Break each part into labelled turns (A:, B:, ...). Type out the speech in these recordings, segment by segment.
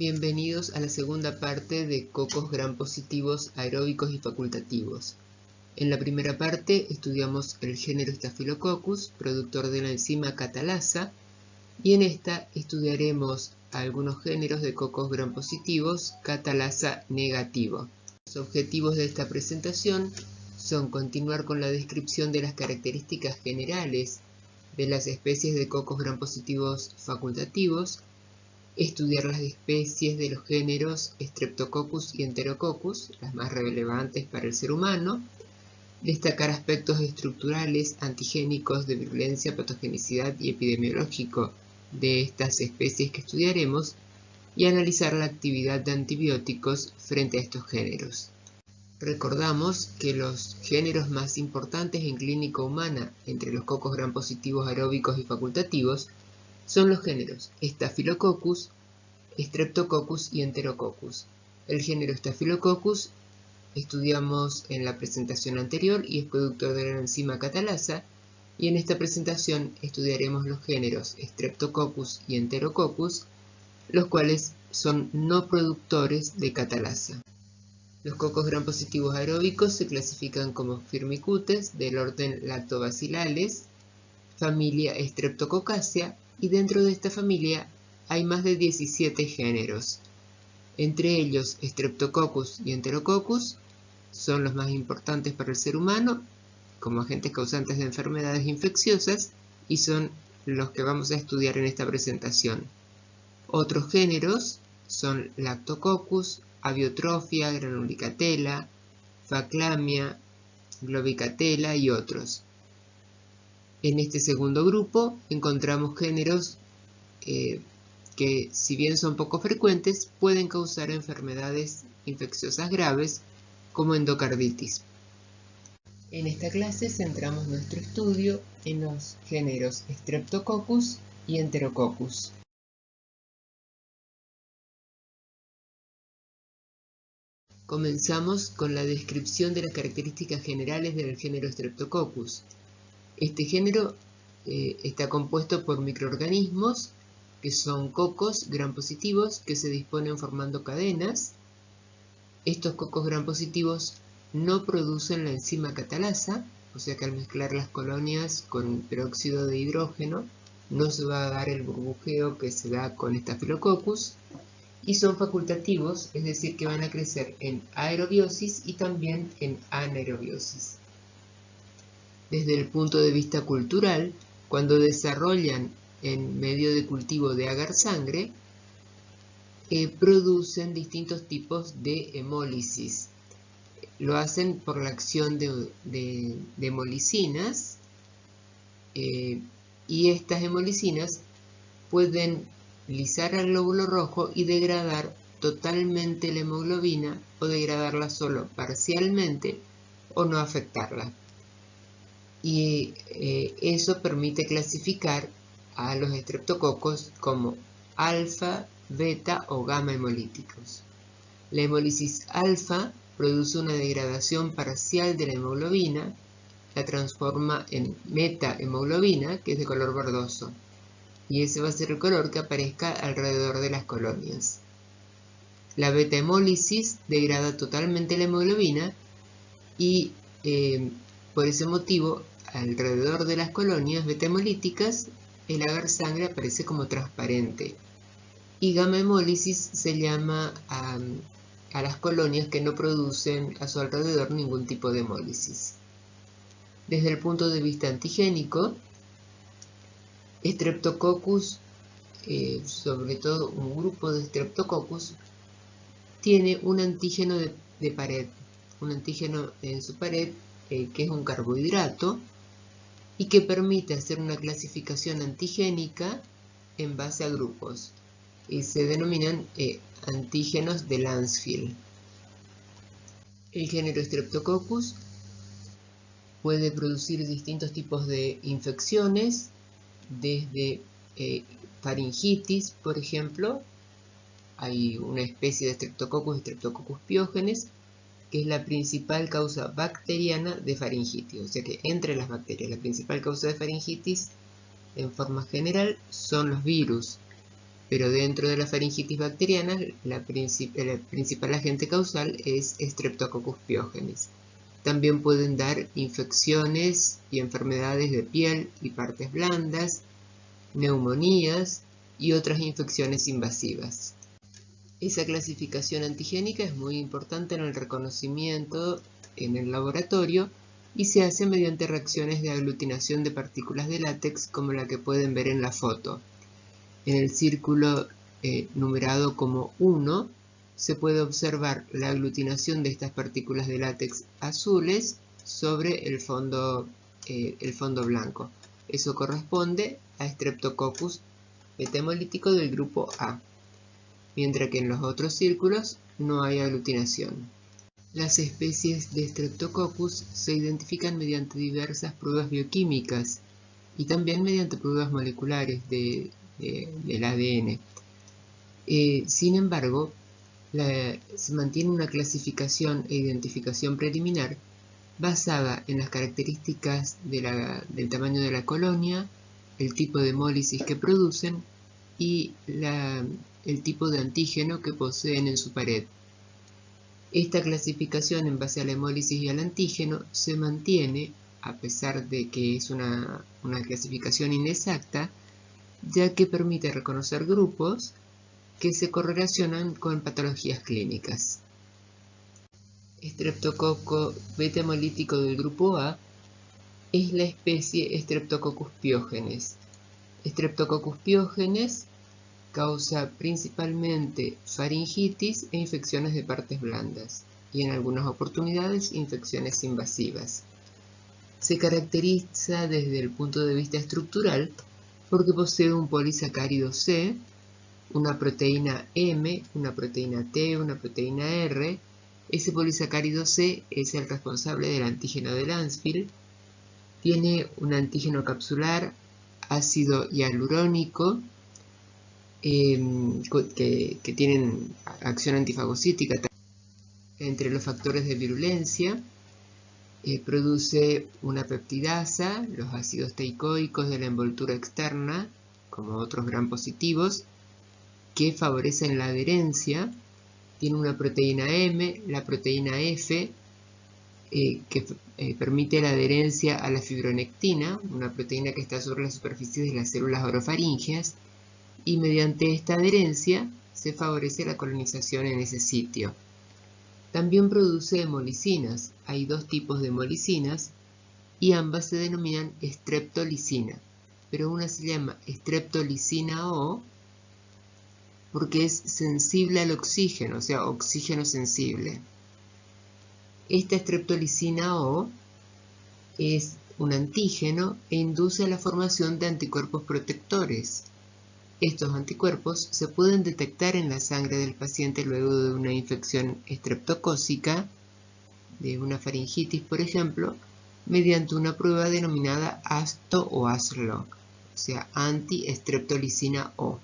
A: Bienvenidos a la segunda parte de cocos gram positivos aeróbicos y facultativos. En la primera parte estudiamos el género Staphylococcus, productor de la enzima catalasa, y en esta estudiaremos algunos géneros de cocos gram positivos catalasa negativo. Los objetivos de esta presentación son continuar con la descripción de las características generales de las especies de cocos gram positivos facultativos, estudiar las especies de los géneros Streptococcus y Enterococcus, las más relevantes para el ser humano, destacar aspectos estructurales, antigénicos, de virulencia, patogenicidad y epidemiológico de estas especies que estudiaremos y analizar la actividad de antibióticos frente a estos géneros. Recordamos que los géneros más importantes en clínica humana entre los cocos gram positivos aeróbicos y facultativos son los géneros Staphylococcus, Streptococcus y Enterococcus. El género Staphylococcus estudiamos en la presentación anterior y es productor de la enzima catalasa, y en esta presentación estudiaremos los géneros Streptococcus y Enterococcus, los cuales son no productores de catalasa. Los cocos gram positivos aeróbicos se clasifican como Firmicutes del orden Lactobacillales, familia Streptococcaceae, y dentro de esta familia hay más de 17 géneros. Entre ellos, Streptococcus y Enterococcus son los más importantes para el ser humano como agentes causantes de enfermedades infecciosas y son los que vamos a estudiar en esta presentación. Otros géneros son Lactococcus, Aviotrophia, Granulicatela, Phaclamia, Globicatela y otros. En este segundo grupo encontramos géneros que, si bien son poco frecuentes, pueden causar enfermedades infecciosas graves como endocarditis. En esta clase centramos nuestro estudio en los géneros Streptococcus y Enterococcus. Comenzamos con la descripción de las características generales del género Streptococcus. Este género está compuesto por microorganismos que son cocos gram positivos que se disponen formando cadenas. Estos cocos gram positivos no producen la enzima catalasa, o sea que al mezclar las colonias con peróxido de hidrógeno no se va a dar el burbujeo que se da con Staphylococcus, y son facultativos, es decir que van a crecer en aerobiosis y también en anaerobiosis. Desde el punto de vista cultural, cuando desarrollan en medio de cultivo de agar-sangre, producen distintos tipos de hemólisis. Lo hacen por la acción de hemolicinas, y estas hemolicinas pueden lisar al glóbulo rojo y degradar totalmente la hemoglobina o degradarla solo parcialmente o no afectarla. Y eso permite clasificar a los estreptococos como alfa, beta o gamma hemolíticos. La hemólisis alfa produce una degradación parcial de la hemoglobina, la transforma en metahemoglobina, que es de color verdoso, y ese va a ser el color que aparezca alrededor de las colonias. La beta-hemólisis degrada totalmente la hemoglobina y por ese motivo, alrededor de las colonias beta-hemolíticas, el agar-sangre aparece como transparente. Y gamma-hemólisis se llama a las colonias que no producen a su alrededor ningún tipo de hemólisis. Desde el punto de vista antigénico, Streptococcus, sobre todo un grupo de Streptococcus, tiene un antígeno de pared, un antígeno en su pared que es un carbohidrato y que permite hacer una clasificación antigénica en base a grupos y se denominan antígenos de Landsfield. El género Streptococcus puede producir distintos tipos de infecciones, desde faringitis, por ejemplo. Hay una especie de Streptococcus piógenes, que es la principal causa bacteriana de faringitis. O sea que entre las bacterias, la principal causa de faringitis en forma general son los virus. pero dentro de la faringitis bacteriana, el principal agente causal es Streptococcus pyogenes. También pueden dar infecciones y enfermedades de piel y partes blandas, neumonías y otras infecciones invasivas. Esa clasificación antigénica es muy importante en el reconocimiento en el laboratorio y se hace mediante reacciones de aglutinación de partículas de látex como la que pueden ver en la foto. En el círculo numerado como 1 se puede observar la aglutinación de estas partículas de látex azules sobre el fondo blanco. Eso corresponde a Streptococcus beta-hemolítico del grupo A, mientras que en los otros círculos no hay aglutinación. Las especies de Streptococcus se identifican mediante diversas pruebas bioquímicas y también mediante pruebas moleculares del ADN. Sin embargo, se mantiene una clasificación e identificación preliminar basada en las características del tamaño de la colonia, el tipo de hemólisis que producen y el tipo de antígeno que poseen en su pared. Esta clasificación en base a la hemólisis y al antígeno se mantiene a pesar de que es una clasificación inexacta, ya que permite reconocer grupos que se correlacionan con patologías clínicas. Streptococo beta-hemolítico del grupo A es la especie Streptococcus pyogenes. Streptococcus pyogenes causa principalmente faringitis e infecciones de partes blandas y en algunas oportunidades infecciones invasivas. Se caracteriza desde el punto de vista estructural porque posee un polisacárido C, una proteína M, una proteína T, una proteína R. Ese polisacárido C es el responsable del antígeno de Landsfield. Tiene un antígeno capsular ácido hialurónico que tienen acción antifagocítica entre los factores de virulencia. Produce una peptidasa, los ácidos teicoicos de la envoltura externa, como otros gram positivos, que favorecen la adherencia. Tiene una proteína M, la proteína F, que permite la adherencia a la fibronectina, una proteína que está sobre la superficie de las células orofaríngeas, y mediante esta adherencia se favorece la colonización en ese sitio. También produce hemolicinas. Hay dos tipos de hemolicinas y ambas se denominan streptolicina, pero una se llama streptolicina O porque es sensible al oxígeno, o sea, oxígeno sensible. Esta streptolicina O es un antígeno e induce a la formación de anticuerpos protectores. Estos anticuerpos se pueden detectar en la sangre del paciente luego de una infección estreptocócica, de una faringitis por ejemplo, mediante una prueba denominada ASTO o ASLO, o sea, anti-streptolicina O.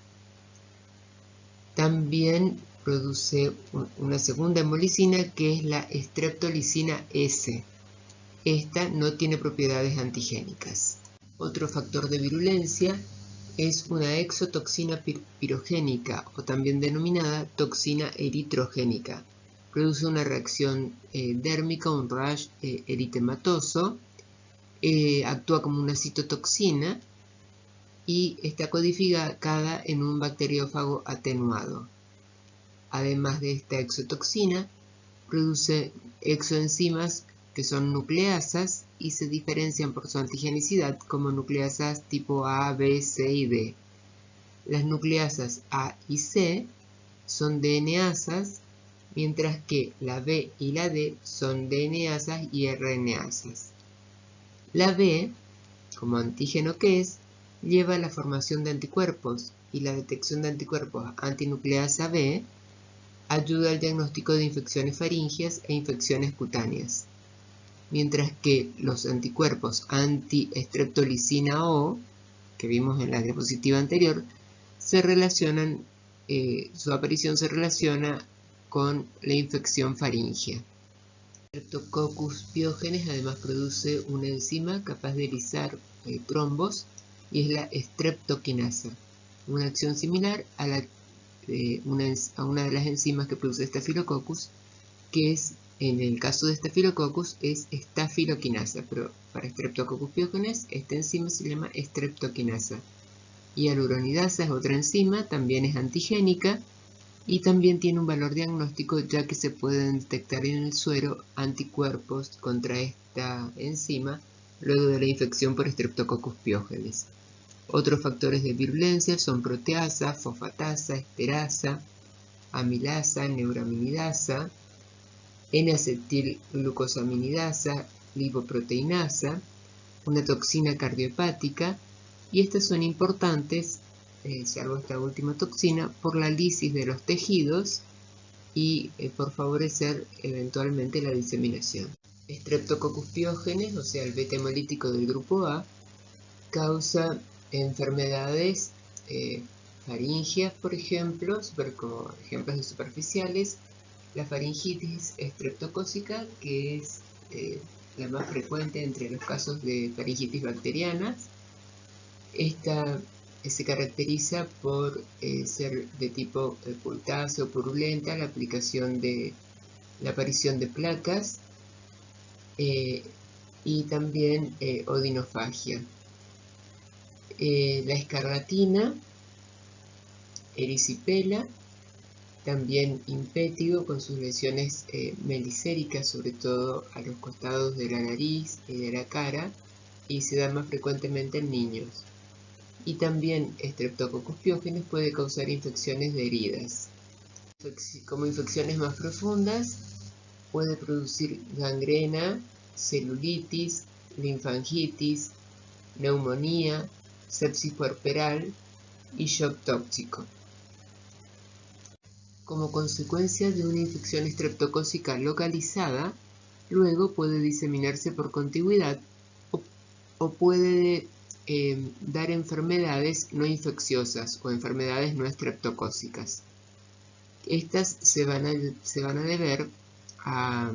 A: También produce una segunda hemolicina que es la streptolicina S. Esta no tiene propiedades antigénicas. Otro factor de virulencia es una exotoxina pirogénica o también denominada toxina eritrogénica. Produce una reacción dérmica, un rash eritematoso, actúa como una citotoxina y está codificada en un bacteriófago atenuado. Además de esta exotoxina, produce exoenzimas que son nucleasas y se diferencian por su antigenicidad como nucleasas tipo A, B, C y D. Las nucleasas A y C son DNasas, mientras que la B y la D son DNasas y RNasas. La B, como antígeno que es, lleva a la formación de anticuerpos y la detección de anticuerpos antinucleasa B ayuda al diagnóstico de infecciones faringias e infecciones cutáneas. Mientras que los anticuerpos anti-streptolicina O, que vimos en la diapositiva anterior, su aparición se relaciona con la infección faríngea. Streptococcus pyogenes además produce una enzima capaz de lisar trombos y es la streptokinasa. una acción similar a una de las enzimas que produce Staphylococcus, que es, en el caso de Staphylococcus, es estafiloquinasa, pero para Streptococcus pyogenes esta enzima se llama streptoquinasa. Y hialuronidasa es otra enzima, también es antigénica y también tiene un valor diagnóstico, ya que se pueden detectar en el suero anticuerpos contra esta enzima luego de la infección por Streptococcus pyogenes. Otros factores de virulencia son proteasa, fosfatasa, esterasa, amilasa, neuraminidasa, N-acetilglucosaminidasa, lipoproteinasa, una toxina cardiohepática, y estas son importantes, salvo esta última toxina, por la lisis de los tejidos y por favorecer eventualmente la diseminación. Streptococcus pyogenes, o sea el beta hemolítico del grupo A, causa enfermedades faringias, por ejemplo, como ejemplos de superficiales, la faringitis estreptocócica, que es la más frecuente entre los casos de faringitis bacterianas. Esta se caracteriza por ser de tipo pultáceo o purulenta, la aparición de placas y también odinofagia. La escarlatina, erisipela, también impétigo con sus lesiones melicéricas, sobre todo a los costados de la nariz y de la cara, y se da más frecuentemente en niños. Y también Streptococcus pyogenes puede causar infecciones de heridas. Como infecciones más profundas, puede producir gangrena, celulitis, linfangitis, neumonía, sepsis puerperal y shock tóxico. Como consecuencia de una infección estreptocócica localizada, luego puede diseminarse por contigüidad o puede dar enfermedades no infecciosas o enfermedades no estreptocócicas. Estas se van a deber a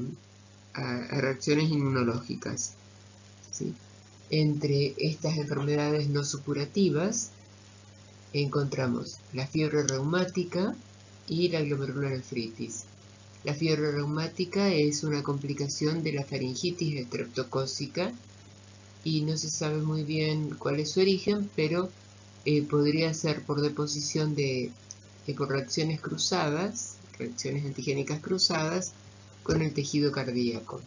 A: reacciones inmunológicas, ¿sí? Entre estas enfermedades no supurativas encontramos la fiebre reumática y la glomerulonefritis. La fiebre reumática es una complicación de la faringitis estreptocócica y no se sabe muy bien cuál es su origen, pero podría ser por deposición por reacciones cruzadas, reacciones antigénicas cruzadas con el tejido cardíaco.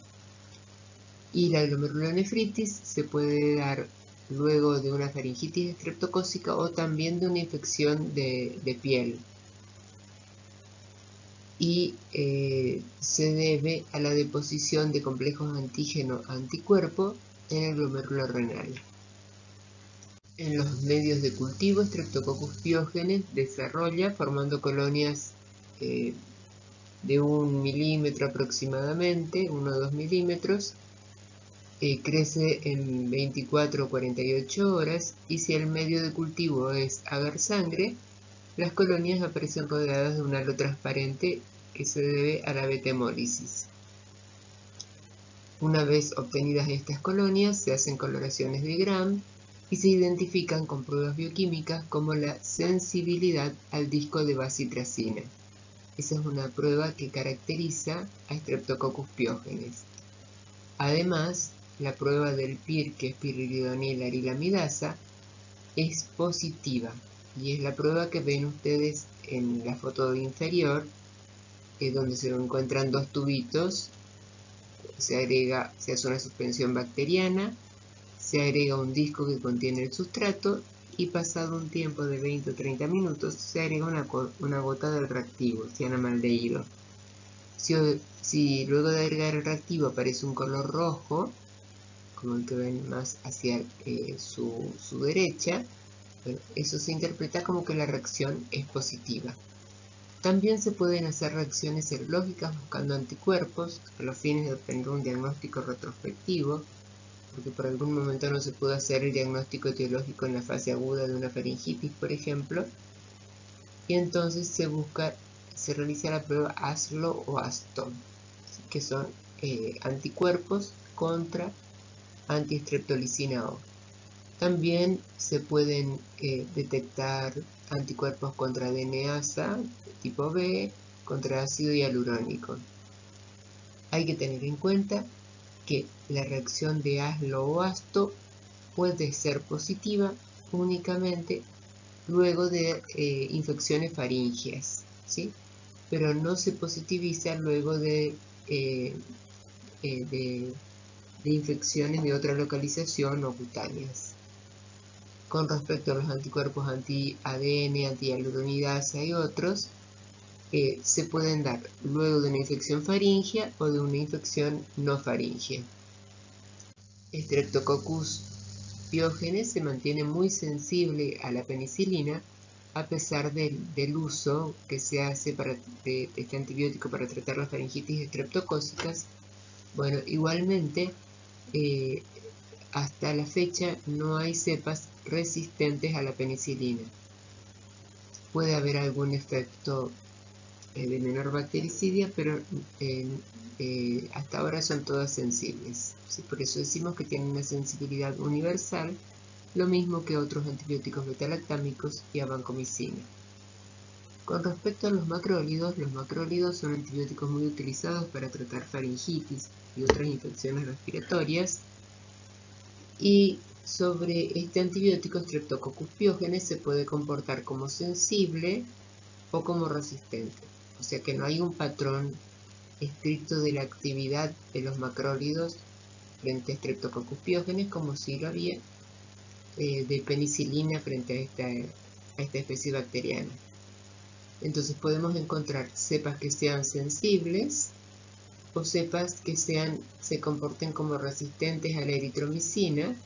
A: Y la glomerulonefritis se puede dar luego de una faringitis estreptocócica o también de una infección de piel. Y se debe a la deposición de complejos antígeno-anticuerpo en el glomérulo renal. En los medios de cultivo, Streptococcus pyogenes desarrolla formando colonias de 1 milímetro aproximadamente, 1 o 2 milímetros, crece en 24 o 48 horas y si el medio de cultivo es agar-sangre, las colonias aparecen rodeadas de un halo transparente que se debe a la beta-hemólisis. Una vez obtenidas estas colonias, se hacen coloraciones de Gram y se identifican con pruebas bioquímicas como la sensibilidad al disco de bacitracina. Esa es una prueba que caracteriza a Streptococcus pyogenes. Además, la prueba del PIR, que es piridonil-arilamidasa, es positiva y es la prueba que ven ustedes en la foto inferior, donde se encuentran dos tubitos, se hace una suspensión bacteriana, se agrega un disco que contiene el sustrato y pasado un tiempo de 20 o 30 minutos se agrega una gota del reactivo, cianamaldehído. Si luego de agregar el reactivo aparece un color rojo, como el que ven más hacia su derecha, bueno, eso se interpreta como que la reacción es positiva. También se pueden hacer reacciones serológicas buscando anticuerpos a los fines de obtener un diagnóstico retrospectivo, porque por algún momento no se pudo hacer el diagnóstico etiológico en la fase aguda de una faringitis, por ejemplo, y entonces se realiza la prueba ASLO o ASTO, que son anticuerpos contra antiestreptolicina O. También se pueden detectar anticuerpos contra DNasa tipo B, contra ácido hialurónico. Hay que tener en cuenta que la reacción de ASLO o ASTO puede ser positiva únicamente luego de infecciones faríngeas, ¿sí? Pero no se positiviza luego de infecciones de otra localización o cutáneas. Con respecto a los anticuerpos anti-ADN, anti-hialuronidasa y otros, se pueden dar luego de una infección faríngea o de una infección no faríngea. Streptococcus pyogenes se mantiene muy sensible a la penicilina a pesar del uso que se hace de este antibiótico para tratar las faringitis estreptocócicas. Bueno, igualmente, hasta la fecha no hay cepas resistentes a la penicilina. Puede haber algún efecto de menor bactericidia, pero hasta ahora son todas sensibles, ¿sí? Por eso decimos que tienen una sensibilidad universal, lo mismo que otros antibióticos betalactámicos y vancomicina. Con respecto a los macrólidos son antibióticos muy utilizados para tratar faringitis y otras infecciones respiratorias. Y sobre este antibiótico Streptococcus pyogenes se puede comportar como sensible o como resistente. O sea que no hay un patrón estricto de la actividad de los macrólidos frente a Streptococcus pyogenes, como si lo había de penicilina frente a esta especie bacteriana. Entonces podemos encontrar cepas que sean sensibles o cepas que se comporten como resistentes a la eritromicina,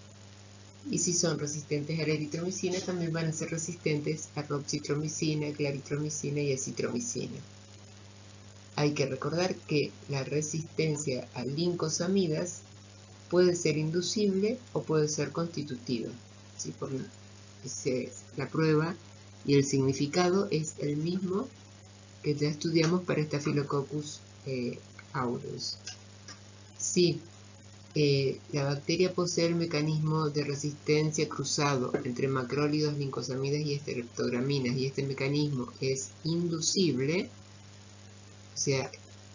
A: y si son resistentes a la eritromicina también van a ser resistentes a roxitromicina, claritromicina y acitromicina. Hay que recordar que la resistencia a lincosamidas puede ser inducible o puede ser constitutiva. ¿Sí? La prueba y el significado es el mismo que ya estudiamos para Staphylococcus aureus. Si la bacteria posee el mecanismo de resistencia cruzado entre macrólidos, lincosamidas y streptograminas, y este mecanismo es inducible, o sea,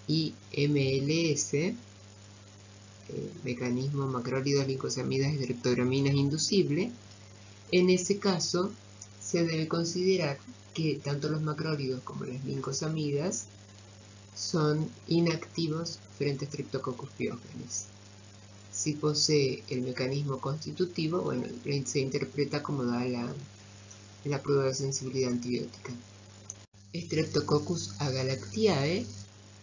A: IMLS, mecanismo macrólidos, lincosamidas y streptograminas inducible, en ese caso se debe considerar que tanto los macrólidos como las lincosamidas son inactivos frente a Streptococcus pyogenes. Si posee el mecanismo constitutivo, bueno, se interpreta como da la prueba de sensibilidad antibiótica. Streptococcus agalactiae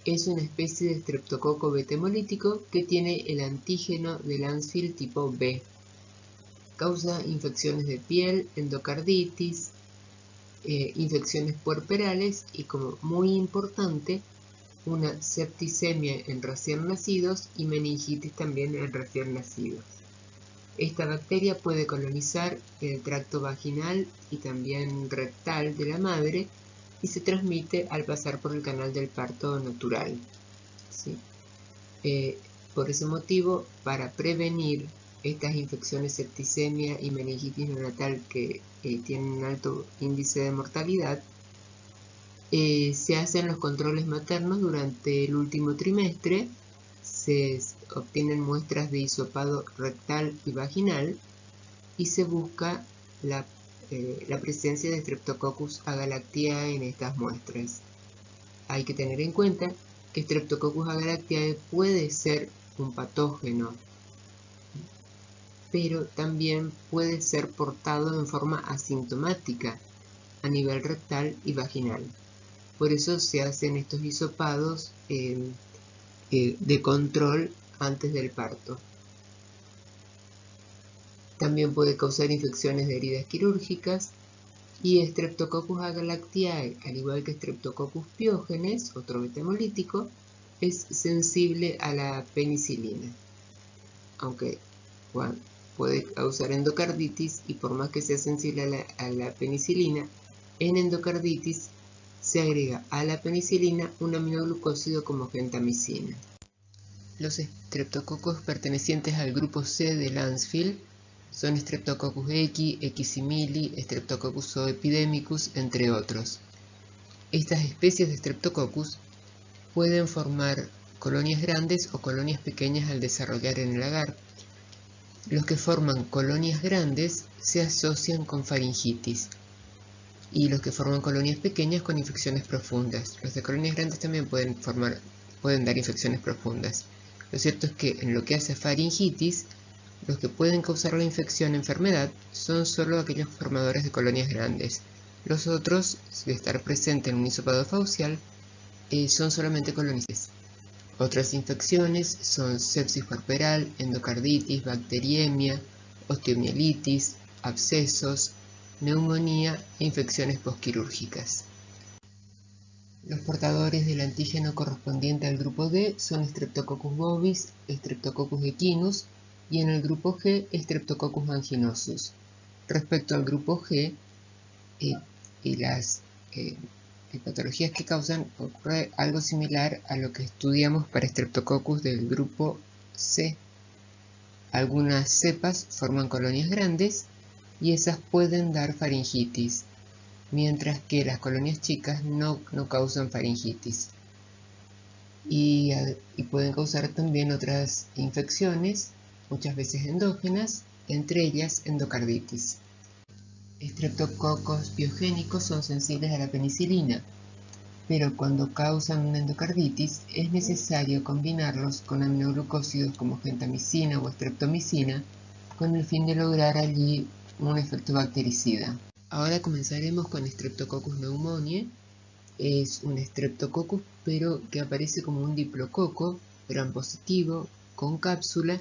A: es una especie de streptococo beta-hemolítico que tiene el antígeno de Lancefield tipo B. Causa infecciones de piel, endocarditis, infecciones puerperales y, como muy importante, una septicemia en recién nacidos y meningitis también en recién nacidos. Esta bacteria puede colonizar el tracto vaginal y también rectal de la madre y se transmite al pasar por el canal del parto natural, ¿sí? Por ese motivo, para prevenir estas infecciones septicemia y meningitis neonatal que tienen un alto índice de mortalidad, se hacen los controles maternos durante el último trimestre, se obtienen muestras de hisopado rectal y vaginal y se busca la presencia de Streptococcus agalactiae en estas muestras. Hay que tener en cuenta que Streptococcus agalactiae puede ser un patógeno, pero también puede ser portado en forma asintomática a nivel rectal y vaginal. Por eso se hacen estos hisopados de control antes del parto. También puede causar infecciones de heridas quirúrgicas, y Streptococcus agalactiae, al igual que Streptococcus pyogenes, otro beta-hemolítico, es sensible a la penicilina, aunque puede causar endocarditis, y por más que sea sensible a la penicilina, en endocarditis se agrega a la penicilina un aminoglucósido como gentamicina. Los estreptococos pertenecientes al grupo C de Lancefield Son Streptococcus equi, equisimili, Streptococcus zooepidemicus, entre otros. Estas especies de Streptococcus pueden formar colonias grandes o colonias pequeñas al desarrollar en el agar. Los que forman colonias grandes se asocian con faringitis y los que forman colonias pequeñas con infecciones profundas. Los de colonias grandes también pueden dar infecciones profundas. Lo cierto es que en lo que hace a faringitis, los que pueden causar la enfermedad, son solo aquellos formadores de colonias grandes. Los otros, de estar presente en un hisopado faucial, son solamente colonias. Otras infecciones son sepsis puerperal, endocarditis, bacteriemia, osteomielitis, abscesos, neumonía e infecciones posquirúrgicas. Los portadores del antígeno correspondiente al grupo D son Streptococcus bovis, Streptococcus equinus y en el grupo G Streptococcus anginosus. Respecto al grupo G y las patologías que causan, ocurre algo similar a lo que estudiamos para Streptococcus del grupo C. Algunas cepas forman colonias grandes y esas pueden dar faringitis, mientras que las colonias chicas no causan faringitis. Y pueden causar también otras infecciones, muchas veces endógenas, entre ellas endocarditis. Streptococos biogénicos son sensibles a la penicilina, pero cuando causan una endocarditis es necesario combinarlos con aminoglucósidos como gentamicina o streptomicina con el fin de lograr allí un efecto bactericida. Ahora comenzaremos con Streptococcus pneumoniae. Es un Streptococcus pero que aparece como un diplococo gram positivo con cápsula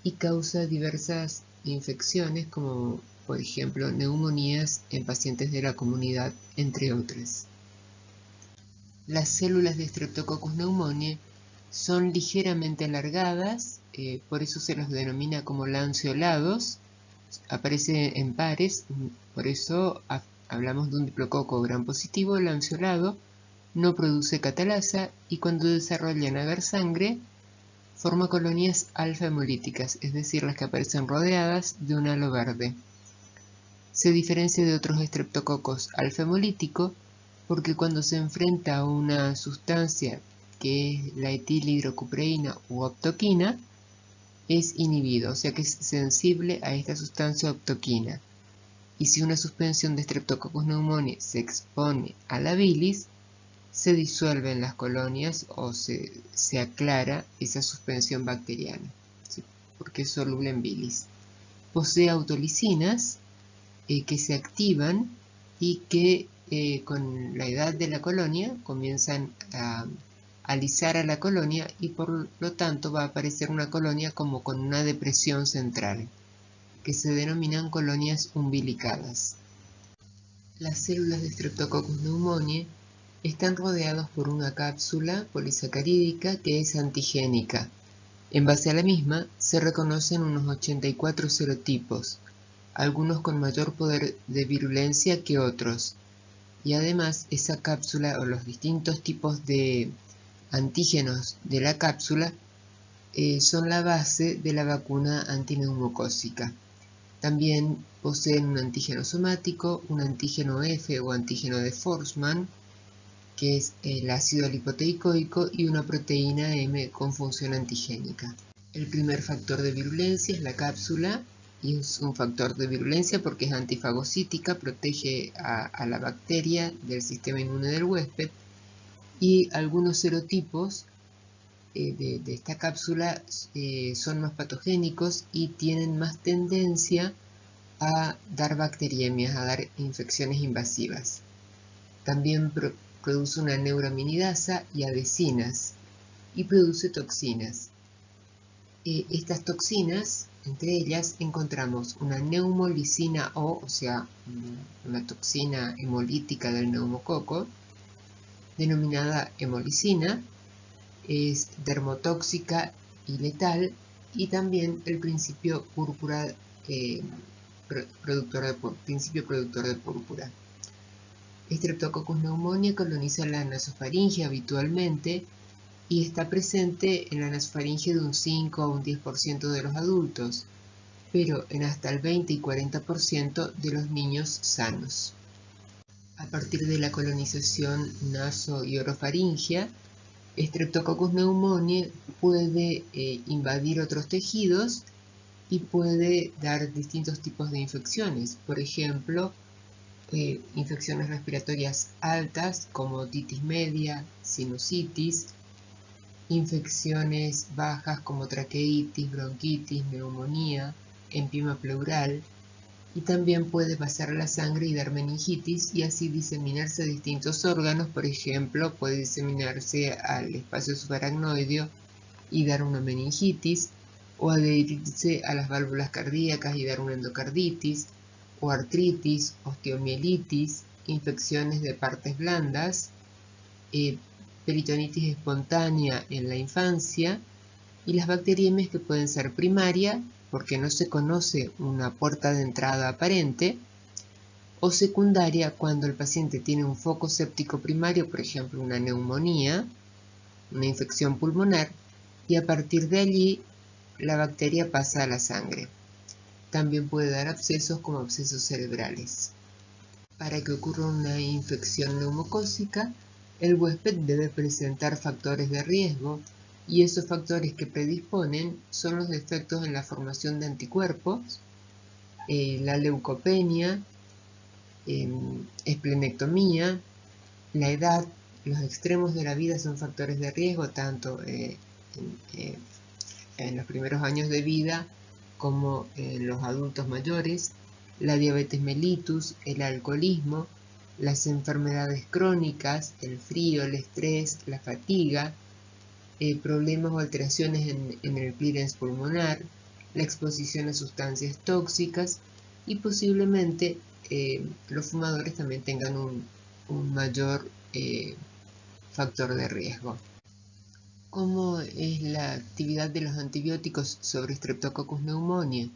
A: y causa diversas infecciones como por ejemplo neumonías en pacientes de la comunidad, entre otras. Las células de Streptococcus pneumoniae son ligeramente alargadas, por eso se los denomina como lanceolados, aparece en pares, por eso hablamos de un diplococo gram positivo lanceolado, no produce catalasa y cuando desarrollan agar sangre forma colonias alfa hemolíticas, es decir, las que aparecen rodeadas de un halo verde. Se diferencia de otros estreptococos alfa hemolítico porque cuando se enfrenta a una sustancia que es la etilhidrocupreína u optoquina, es inhibido, o sea que es sensible a esta sustancia optoquina. Y si una suspensión de Streptococcus pneumoniae se expone a la bilis, se disuelven las colonias o se aclara esa suspensión bacteriana, ¿sí? Porque es soluble en bilis. Posee autolisinas que se activan y que con la edad de la colonia comienzan a alisar a la colonia y por lo tanto va a aparecer una colonia como con una depresión central, que se denominan colonias umbilicadas. Las células de Streptococcus pneumoniae están rodeados por una cápsula polisacarídica que es antigénica. En base a la misma se reconocen unos 84 serotipos, algunos con mayor poder de virulencia que otros, y además esa cápsula o los distintos tipos de antígenos de la cápsula son la base de la vacuna antineumocócica. También poseen un antígeno somático, un antígeno F o antígeno de Forssman, que es el ácido lipoteicoico, y una proteína M con función antigénica. El primer factor de virulencia es la cápsula, y es un factor de virulencia porque es antifagocítica, protege a la bacteria del sistema inmune del huésped, y algunos serotipos de esta cápsula son más patogénicos y tienen más tendencia a dar bacteriemias, a dar infecciones invasivas. También produce una neuraminidasa y adhesinas y produce toxinas. Estas toxinas, entre ellas encontramos una neumolicina O sea, una toxina hemolítica del neumococo, denominada hemolicina, es dermotóxica y letal, y también el principio púrpura, principio productor de púrpura. Streptococcus pneumoniae coloniza la nasofaringe habitualmente y está presente en la nasofaringe de un 5 a un 10% de los adultos. pero en hasta el 20 y 40% de los niños sanos. A partir de la colonización naso- y orofaringea, Streptococcus pneumoniae puede invadir otros tejidos y puede dar distintos tipos de infecciones. Por ejemplo, infecciones respiratorias altas como otitis media, sinusitis, infecciones bajas como traqueitis, bronquitis, neumonía, empima pleural, y también puede pasar a la sangre y dar meningitis y así diseminarse a distintos órganos. Por ejemplo, puede diseminarse al espacio subaracnoideo y dar una meningitis, o adherirse a las válvulas cardíacas y dar una endocarditis, o artritis, osteomielitis, infecciones de partes blandas, peritonitis espontánea en la infancia, y las bacteriemias que pueden ser primaria, porque no se conoce una puerta de entrada aparente, o secundaria cuando el paciente tiene un foco séptico primario, por ejemplo una neumonía, una infección pulmonar, y a partir de allí la bacteria pasa a la sangre. También puede dar abscesos como abscesos cerebrales. Para que ocurra una infección neumocócica, el huésped debe presentar factores de riesgo, y esos factores que predisponen son los defectos en la formación de anticuerpos, la leucopenia, esplenectomía, la edad. Los extremos de la vida son factores de riesgo, tanto en los primeros años de vida como en los adultos mayores, la diabetes mellitus, el alcoholismo, las enfermedades crónicas, el frío, el estrés, la fatiga, problemas o alteraciones en el clearance pulmonar, la exposición a sustancias tóxicas, y posiblemente los fumadores también tengan un mayor factor de riesgo. ¿Cómo es la actividad de los antibióticos sobre Streptococcus pneumoniae?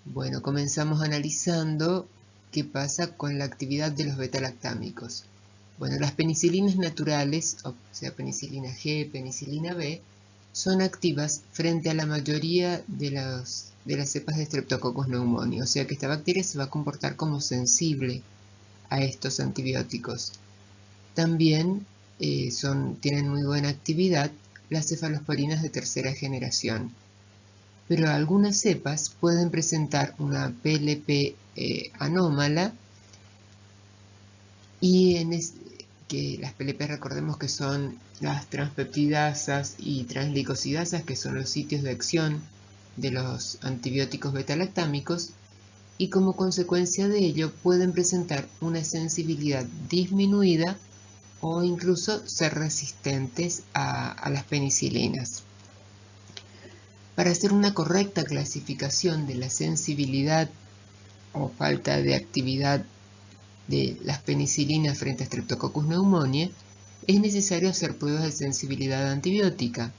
A: Bueno, comenzamos analizando qué pasa con la actividad de los betalactámicos. Bueno, las penicilinas naturales, o sea, penicilina G, penicilina B, son activas frente a la mayoría de las cepas de Streptococcus pneumoniae, o sea que esta bacteria se va a comportar como sensible a estos antibióticos. También tienen muy buena actividad las cefalosporinas de tercera generación, pero algunas cepas pueden presentar una PLP anómala, y que las PLP, recordemos que son las transpeptidasas y transglicosidasas, que son los sitios de acción de los antibióticos betalactámicos, y como consecuencia de ello pueden presentar una sensibilidad disminuida o incluso ser resistentes a las penicilinas. Para hacer una correcta clasificación de la sensibilidad o falta de actividad de las penicilinas frente a Streptococcus pneumoniae, es necesario hacer pruebas de sensibilidad antibiótica,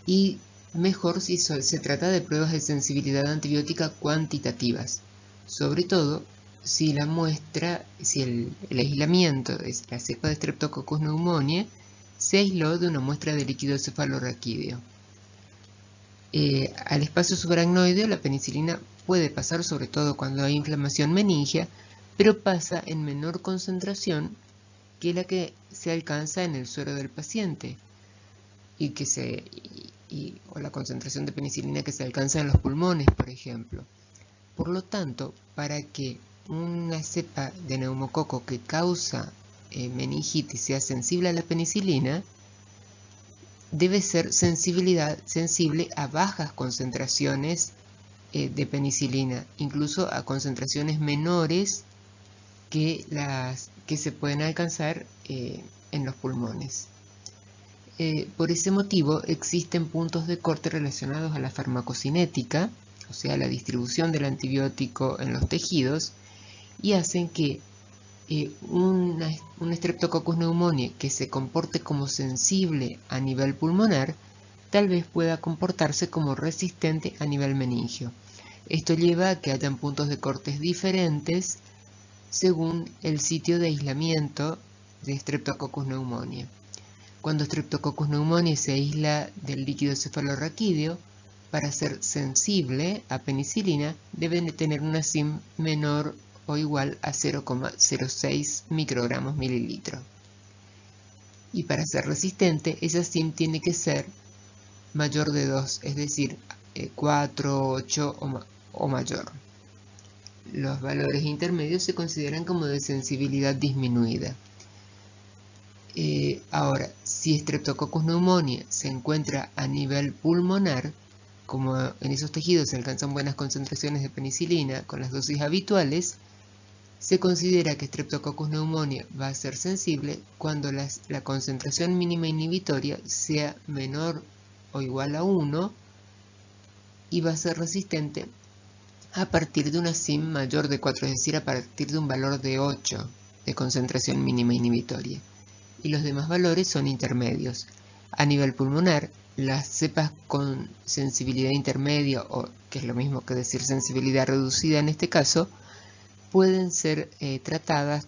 A: y mejor si se trata de pruebas de sensibilidad antibiótica cuantitativas, sobre todo si la muestra, si el aislamiento de la cepa de Streptococcus pneumoniae se aisló de una muestra de líquido cefalorraquídeo. Al espacio subaracnoideo la penicilina puede pasar sobre todo cuando hay inflamación meningia, pero pasa en menor concentración que la que se alcanza en el suero del paciente o la concentración de penicilina que se alcanza en los pulmones, por ejemplo. Por lo tanto, para que una cepa de neumococo que causa meningitis sea sensible a la penicilina, debe ser sensible a bajas concentraciones de penicilina, incluso a concentraciones menores que las que se pueden alcanzar en los pulmones. Por ese motivo existen puntos de corte relacionados a la farmacocinética, o sea, la distribución del antibiótico en los tejidos, y hacen que un Streptococcus pneumoniae que se comporte como sensible a nivel pulmonar tal vez pueda comportarse como resistente a nivel meningio. Esto lleva a que hayan puntos de cortes diferentes según el sitio de aislamiento de Streptococcus pneumoniae. Cuando Streptococcus pneumoniae se aísla del líquido cefalorraquídeo, para ser sensible a penicilina, debe tener una SIM menor o igual a 0,06 microgramos mililitro. Y para ser resistente, esa SIM tiene que ser mayor de 2, es decir, 4, 8 o mayor. Los valores intermedios se consideran como de sensibilidad disminuida. Ahora, si Streptococcus pneumoniae se encuentra a nivel pulmonar, como en esos tejidos se alcanzan buenas concentraciones de penicilina con las dosis habituales, se considera que Streptococcus pneumoniae va a ser sensible cuando la concentración mínima inhibitoria sea menor o igual a 1 y va a ser resistente a partir de una SIM mayor de 4, es decir, a partir de un valor de 8 de concentración mínima inhibitoria. Y los demás valores son intermedios. A nivel pulmonar, las cepas con sensibilidad intermedia, o que es lo mismo que decir sensibilidad reducida en este caso, pueden ser tratadas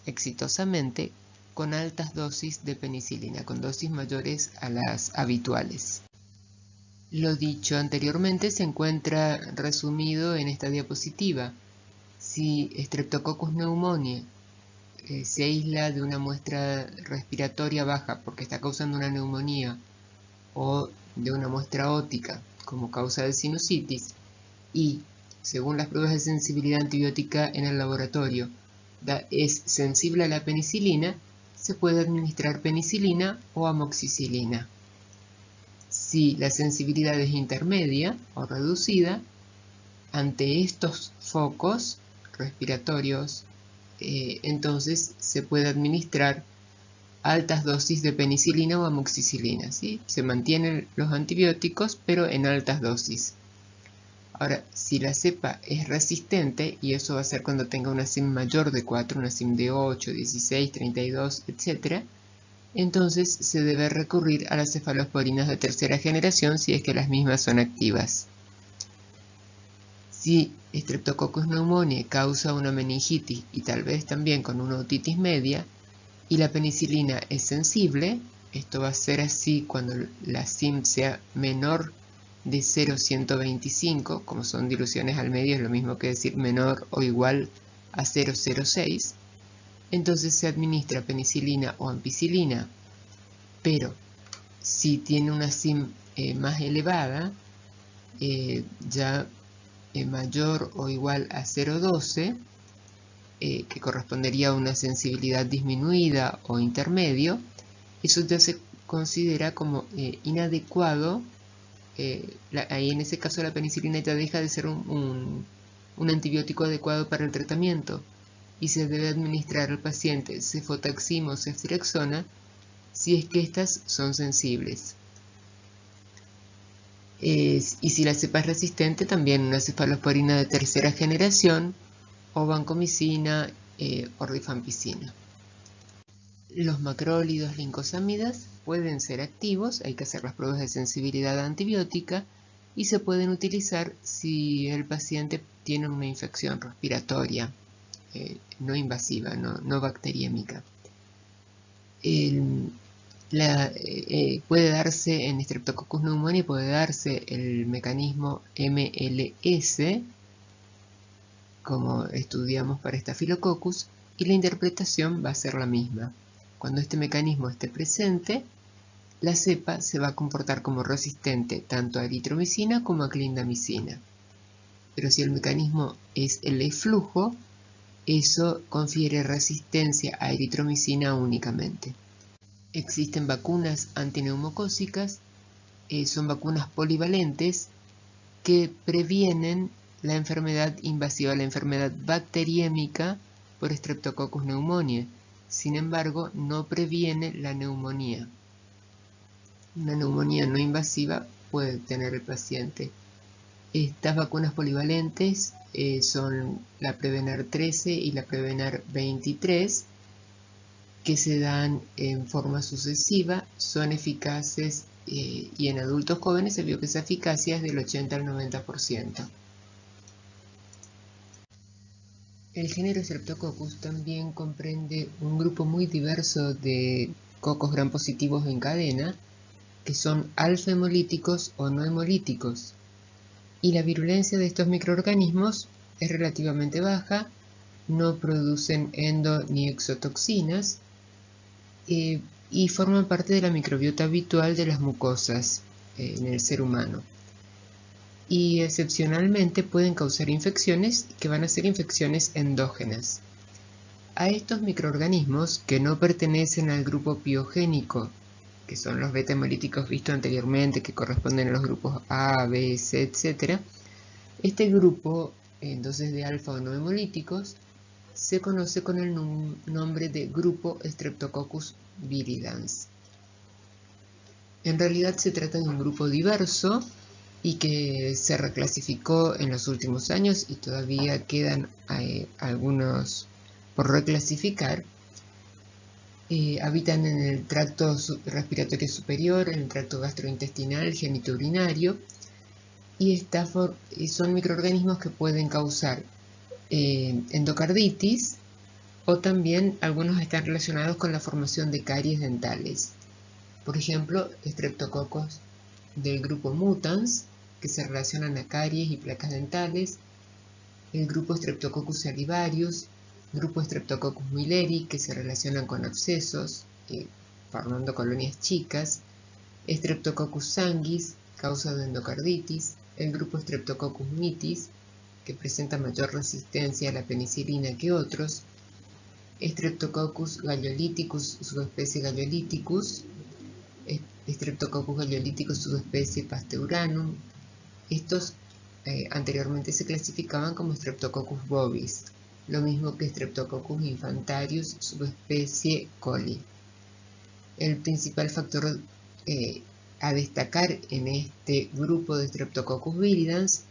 A: exitosamente con altas dosis de penicilina, con dosis mayores a las habituales. Lo dicho anteriormente se encuentra resumido en esta diapositiva. Si Streptococcus pneumoniae se aísla de una muestra respiratoria baja porque está causando una neumonía o de una muestra ótica como causa de sinusitis y, según las pruebas de sensibilidad antibiótica en el laboratorio, es sensible a la penicilina, se puede administrar penicilina o amoxicilina. Si la sensibilidad es intermedia o reducida, ante estos focos respiratorios, entonces se puede administrar altas dosis de penicilina o amoxicilina, ¿sí? Se mantienen los antibióticos, pero en altas dosis. Ahora, si la cepa es resistente, y eso va a ser cuando tenga una SIM mayor de 4, una SIM de 8, 16, 32, etc., entonces se debe recurrir a las cefalosporinas de tercera generación si es que las mismas son activas. Si Streptococcus pneumoniae causa una meningitis y tal vez también con una otitis media y la penicilina es sensible, esto va a ser así cuando la SIM sea menor de 0,125, como son diluciones al medio, es lo mismo que decir menor o igual a 0,06, entonces se administra penicilina o ampicilina, pero si tiene una SIM más elevada, ya mayor o igual a 0,12, que correspondería a una sensibilidad disminuida o intermedio, eso ya se considera como inadecuado. Ahí en ese caso la penicilina ya deja de ser un antibiótico adecuado para el tratamiento y se debe administrar al paciente cefotaxima o ceftriaxona si es que estas son sensibles. Y si la cepa es resistente, también una cefalosporina de tercera generación o vancomicina o rifampicina. Los macrólidos lincosamidas pueden ser activos, hay que hacer las pruebas de sensibilidad antibiótica y se pueden utilizar si el paciente tiene una infección respiratoria no invasiva, no bacteriémica. Puede darse en Streptococcus pneumoniae, puede darse el mecanismo MLS, como estudiamos para Staphylococcus, y la interpretación va a ser la misma. Cuando este mecanismo esté presente, la cepa se va a comportar como resistente tanto a eritromicina como a clindamicina. Pero si el mecanismo es el eflujo, eso confiere resistencia a eritromicina únicamente. Existen vacunas antineumocócicas, son vacunas polivalentes que previenen la enfermedad invasiva, la enfermedad bacteriémica por Streptococcus pneumoniae. Sin embargo, no previene la neumonía. Una neumonía no invasiva puede tener el paciente. Estas vacunas polivalentes son la Prevenar 13 y la Prevenar 23, que se dan en forma sucesiva, son eficaces y en adultos jóvenes se vio que esa eficacia es del 80 al 90%. El género Streptococcus también comprende un grupo muy diverso de cocos gram positivos en cadena, que son alfa hemolíticos o no hemolíticos. y la virulencia de estos microorganismos es relativamente baja, no producen endo ni exotoxinas y forman parte de la microbiota habitual de las mucosas en el ser humano. Y excepcionalmente pueden causar infecciones que van a ser infecciones endógenas. A estos microorganismos que no pertenecen al grupo piogénico, que son los beta-hemolíticos vistos anteriormente, que corresponden a los grupos A, B, C, etc., este grupo, entonces de alfa o no hemolíticos, se conoce con el nombre de grupo Streptococcus viridans. En realidad se trata de un grupo diverso y que se reclasificó en los últimos años y todavía quedan algunos por reclasificar. Habitan en el tracto respiratorio superior, en el tracto gastrointestinal, genitourinario, y son microorganismos que pueden causar endocarditis, o también algunos están relacionados con la formación de caries dentales. Por ejemplo, Streptococcus del grupo mutans, que se relacionan a caries y placas dentales, el grupo Streptococcus salivarius, grupo Streptococcus milleri, que se relacionan con abscesos, formando colonias chicas, Streptococcus sanguis, causa de endocarditis, el grupo Streptococcus mitis, que presenta mayor resistencia a la penicilina que otros, Streptococcus galloliticus, subespecie galloliticus, Streptococcus galloliticus, subespecie pasteuranum. Estos anteriormente se clasificaban como Streptococcus bovis, lo mismo que Streptococcus infantarius, subespecie coli. El principal factor a destacar en este grupo de Streptococcus viridans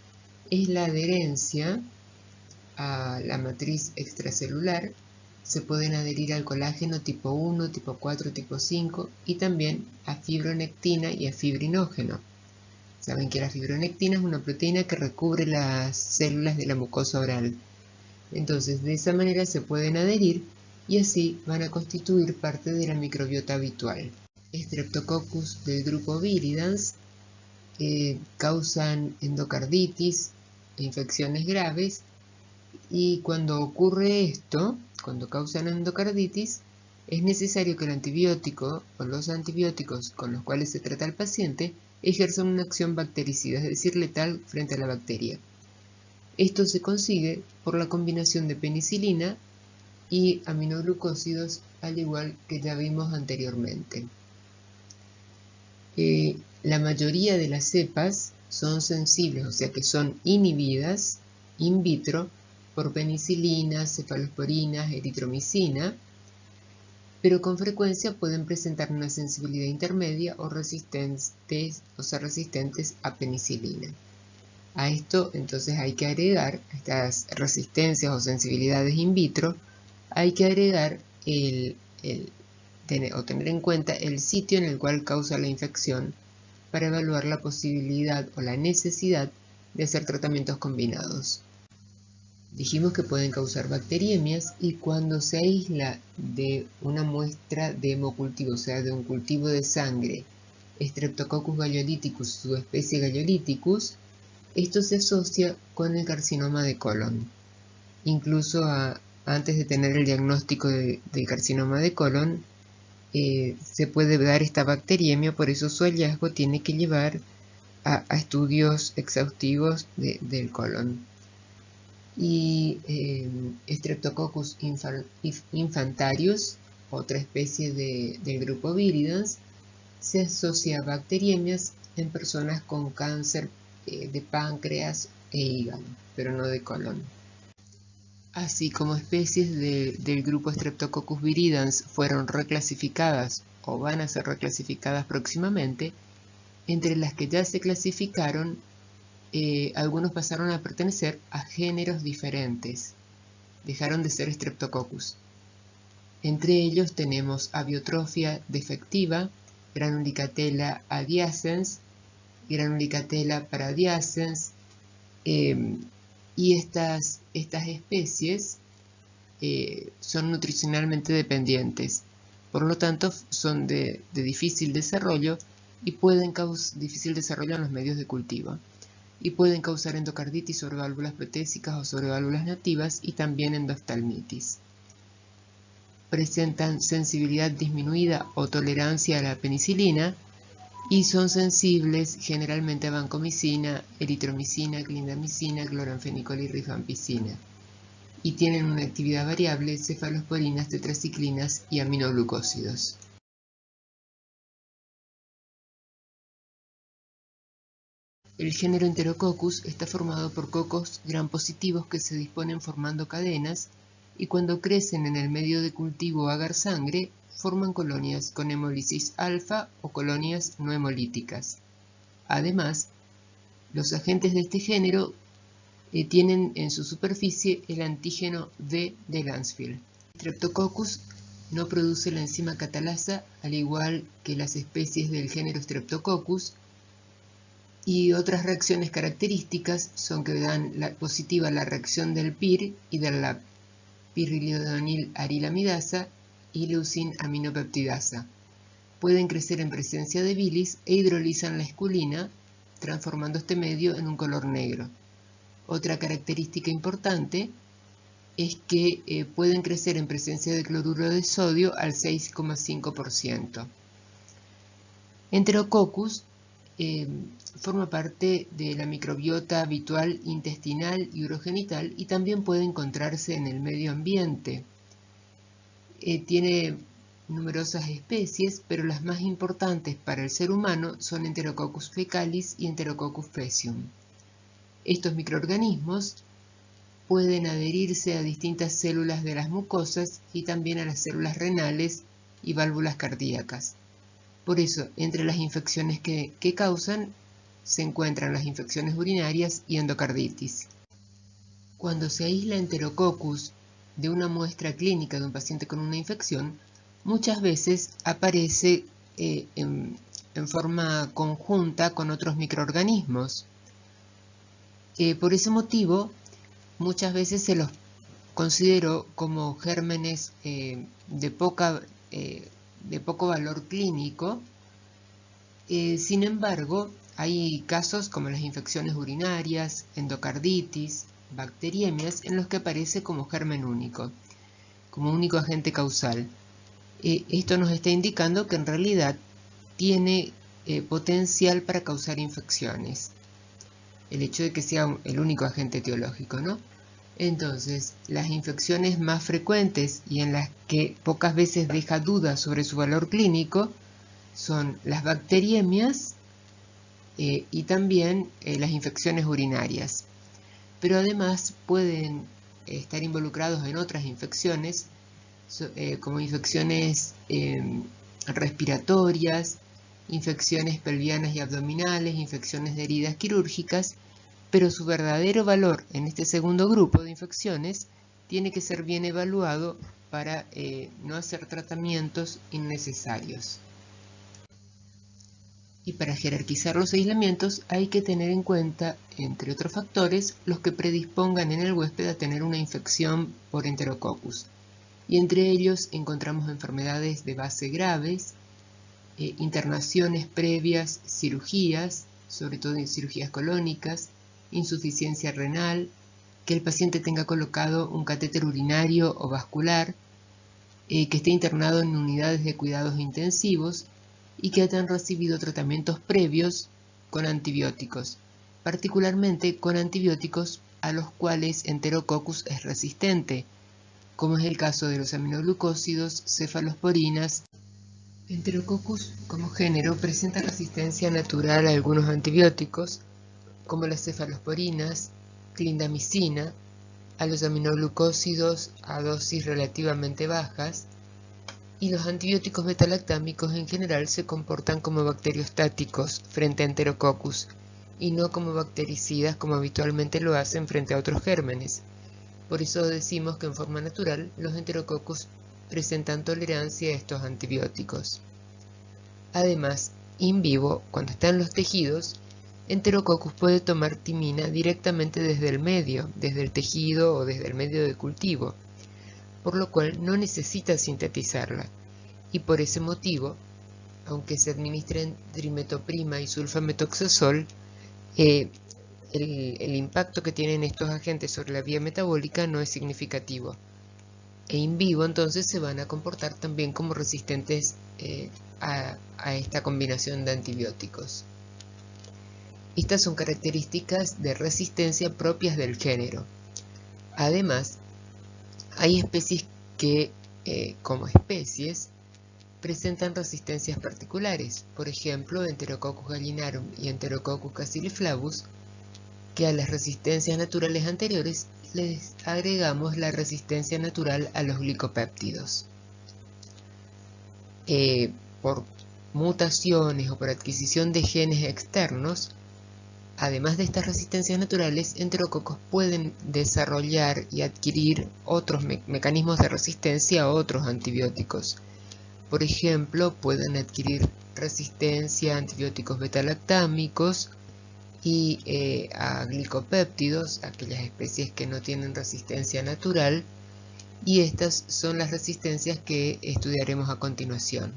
A: es la adherencia a la matriz extracelular. Se pueden adherir al colágeno tipo 1, tipo 4, tipo 5 y también a fibronectina y a fibrinógeno. Saben que la fibronectina es una proteína que recubre las células de la mucosa oral. Entonces, de esa manera se pueden adherir y así van a constituir parte de la microbiota habitual. Streptococcus del grupo viridans causan endocarditis e infecciones graves, y cuando ocurre esto, cuando causan endocarditis, es necesario que el antibiótico o los antibióticos con los cuales se trata al paciente ejerzan una acción bactericida, es decir, letal frente a la bacteria. Esto se consigue por la combinación de penicilina y aminoglucósidos, al igual que ya vimos anteriormente. La mayoría de las cepas son sensibles, o sea que son inhibidas in vitro por penicilina, cefalosporinas, eritromicina, pero con frecuencia pueden presentar una sensibilidad intermedia o resistentes a penicilina. A esto entonces hay que agregar, a estas resistencias o sensibilidades in vitro, hay que agregar tener en cuenta el sitio en el cual causa la infección para evaluar la posibilidad o la necesidad de hacer tratamientos combinados. Dijimos que pueden causar bacteriemias, y cuando se aísla de una muestra de hemocultivo, o sea, de un cultivo de sangre, Streptococcus galloliticus, subespecie galloliticus, esto se asocia con el carcinoma de colon. Incluso antes de tener el diagnóstico del carcinoma de colon, se puede dar esta bacteriemia, por eso su hallazgo tiene que llevar a estudios exhaustivos del colon. Y Streptococcus infantarius, otra especie del grupo viridans, se asocia a bacteriemias en personas con cáncer de páncreas e hígado, pero no de colon. Así como especies del grupo Streptococcus viridans fueron reclasificadas o van a ser reclasificadas próximamente, entre las que ya se clasificaron, algunos pasaron a pertenecer a géneros diferentes, dejaron de ser Streptococcus. Entre ellos tenemos Abiotrophia defectiva, Granulicatella adiacens, Granulicatella paradiacens, y estas especies son nutricionalmente dependientes, por lo tanto son de difícil desarrollo y pueden causar difícil desarrollo en los medios de cultivo. y pueden causar endocarditis sobre válvulas protésicas o sobre válvulas nativas y también endoftalmitis. Presentan sensibilidad disminuida o tolerancia a la penicilina y son sensibles generalmente a vancomicina, eritromicina, clindamicina, cloranfenicol y rifampicina. Y tienen una actividad variable, cefalosporinas, tetraciclinas y aminoglucósidos. El género Enterococcus está formado por cocos gram positivos que se disponen formando cadenas y cuando crecen en el medio de cultivo agar-sangre forman colonias con hemólisis alfa o colonias no hemolíticas. Además, los agentes de este género tienen en su superficie el antígeno V de Lancefield. Streptococcus no produce la enzima catalasa, al igual que las especies del género Streptococcus, y otras reacciones características son que dan positiva la reacción del PIR y de la pirilidonil arilamidasa y leucin aminopeptidasa. Pueden crecer en presencia de bilis e hidrolizan la esculina, transformando este medio en un color negro. Otra característica importante es que pueden crecer en presencia de cloruro de sodio al 6,5%. Enterococcus forma parte de la microbiota habitual intestinal y urogenital y también puede encontrarse en el medio ambiente. Tiene numerosas especies, pero las más importantes para el ser humano son Enterococcus fecalis y Enterococcus faecium. Estos microorganismos pueden adherirse a distintas células de las mucosas y también a las células renales y válvulas cardíacas. Por eso, entre las infecciones que causan se encuentran las infecciones urinarias y endocarditis. Cuando se aísla Enterococcus de una muestra clínica de un paciente con una infección, muchas veces aparece en forma conjunta con otros microorganismos. Por ese motivo, muchas veces se los consideró como gérmenes de poco valor clínico. Sin embargo, hay casos como las infecciones urinarias, endocarditis, bacteriemias, en los que aparece como germen único, como único agente causal. Esto nos está indicando que en realidad tiene potencial para causar infecciones, el hecho de que sea el único agente etiológico, ¿no? Entonces, las infecciones más frecuentes y en las que pocas veces deja dudas sobre su valor clínico son las bacteriemias y también las infecciones urinarias. Pero además pueden estar involucrados en otras infecciones, como infecciones respiratorias, infecciones pelvianas y abdominales, infecciones de heridas quirúrgicas, pero su verdadero valor en este segundo grupo de infecciones tiene que ser bien evaluado para no hacer tratamientos innecesarios. Y para jerarquizar los aislamientos hay que tener en cuenta, entre otros factores, los que predispongan en el huésped a tener una infección por Enterococcus. Y entre ellos encontramos enfermedades de base graves, internaciones previas, cirugías, sobre todo en cirugías colónicas, insuficiencia renal, que el paciente tenga colocado un catéter urinario o vascular, que esté internado en unidades de cuidados intensivos y que hayan recibido tratamientos previos con antibióticos, particularmente con antibióticos a los cuales Enterococcus es resistente, como es el caso de los aminoglucósidos, cefalosporinas. Enterococcus como género presenta resistencia natural a algunos antibióticos, como las cefalosporinas, clindamicina, a los aminoglucósidos a dosis relativamente bajas, y los antibióticos betalactámicos en general se comportan como bacteriostáticos frente a Enterococcus y no como bactericidas como habitualmente lo hacen frente a otros gérmenes. Por eso decimos que en forma natural los Enterococcus presentan tolerancia a estos antibióticos. Además, in vivo, cuando está en los tejidos, Enterococcus puede tomar timina directamente desde el medio, desde el tejido o desde el medio de cultivo, por lo cual no necesita sintetizarla, y por ese motivo, aunque se administren trimetoprima y sulfametoxazol, el impacto que tienen estos agentes sobre la vía metabólica no es significativo. E in vivo entonces se van a comportar también como resistentes a esta combinación de antibióticos. Estas son características de resistencia propias del género. Además, hay especies que, como especies, presentan resistencias particulares, por ejemplo, Enterococcus gallinarum y Enterococcus cassiflavus, que a las resistencias naturales anteriores les agregamos la resistencia natural a los glicopéptidos. Por mutaciones o por adquisición de genes externos, además de estas resistencias naturales, enterococos pueden desarrollar y adquirir otros mecanismos de resistencia a otros antibióticos. Por ejemplo, pueden adquirir resistencia a antibióticos beta-lactámicos y a glicopéptidos, aquellas especies que no tienen resistencia natural, y estas son las resistencias que estudiaremos a continuación.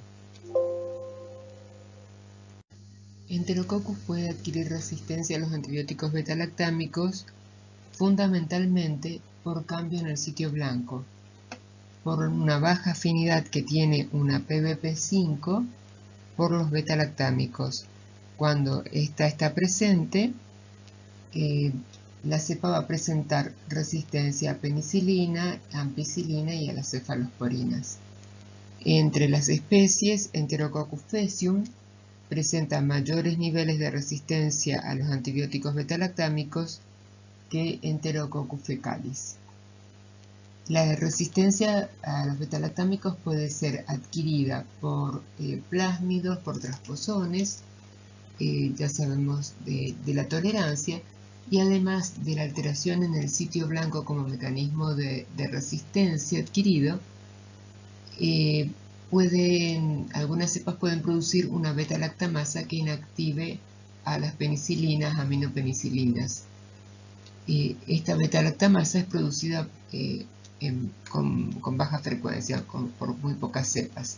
A: Enterococcus puede adquirir resistencia a los antibióticos beta-lactámicos fundamentalmente por cambio en el sitio blanco, por una baja afinidad que tiene una PBP5 por los beta-lactámicos. Cuando esta está presente, la cepa va a presentar resistencia a penicilina, ampicilina y a las cefalosporinas. Entre las especies, Enterococcus faecium presenta mayores niveles de resistencia a los antibióticos beta-lactámicos que Enterococcus fecalis. La resistencia a los beta-lactámicos puede ser adquirida por plásmidos, por transposones, ya sabemos de la tolerancia, y además de la alteración en el sitio blanco como mecanismo de resistencia adquirido, algunas cepas pueden producir una beta-lactamasa que inactive a las penicilinas, aminopenicilinas. Esta beta-lactamasa es producida con baja frecuencia, por muy pocas cepas,